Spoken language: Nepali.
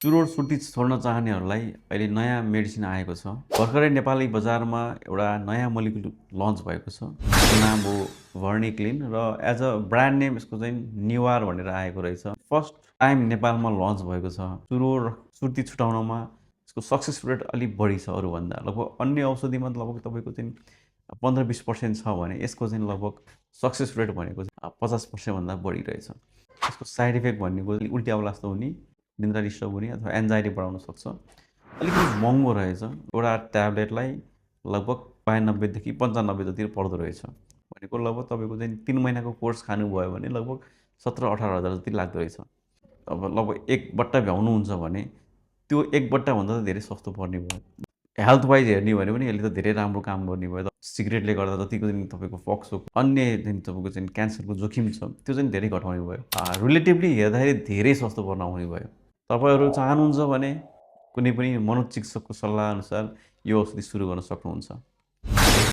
चुरोट सुर्ती छोड्न चाहनेहरूलाई अहिले नयाँ मेडिसिन आएको छ। भर्खरै नेपाली बजारमा एउटा नयाँ मोलिक्युल लन्च भएको छ। यसको नाम हो भर्निक्लिन र एज अ ब्रान्ड नेम यसको चाहिँ निवार भनेर आएको रहेछ। फर्स्ट टाइम नेपालमा लन्च भएको छ। चुरोट सुर्ती छुटाउनमा यसको सक्सेस रेट अलिक बढी छ अरूभन्दा। लगभग अन्य औषधिमा लगभग तपाईँको चाहिँ 15-20% छ भने यसको चाहिँ लगभग सक्सेस रेट भनेको चाहिँ 50% भन्दा बढी रहेछ। यसको साइड इफेक्ट भनेको उल्टी आउला जस्तो हुने, निद्रा डिस्टर्ब हुने अथवा एन्जाइटी बढाउन सक्छ। अलिकति महँगो रहेछ। एउटा ट्याब्लेटलाई लगभग 92 देखि 95 जति पर्दो रहेछ। भनेको लगभग तपाईँको चाहिँ 3 महिनाको कोर्स खानुभयो भने लगभग 17-18 हजार जति लाग्दो रहेछ। अब लगभग एक बट्टा भ्याउनुहुन्छ भने त्यो एक बट्टाभन्दा त धेरै सस्तो पर्ने भयो। हेल्थ वाइज हेर्ने हो भने पनि यसले त धेरै राम्रो काम गर्ने भयो। सिगरेटले गर्दा जतिको चाहिँ तपाईँको फोक्सो अन्य चाहिँ तपाईँको चाहिँ क्यान्सरको जोखिम छ त्यो चाहिँ धेरै घटाउने भयो। रिलेटिभली हेर्दाखेरि धेरै सस्तो पर्न आउने भयो। तपाईँहरू चाहनुहुन्छ भने कुनै पनि मनोचिकित्सकको सल्लाह अनुसार यो औषधि सुरु गर्न सक्नुहुन्छ।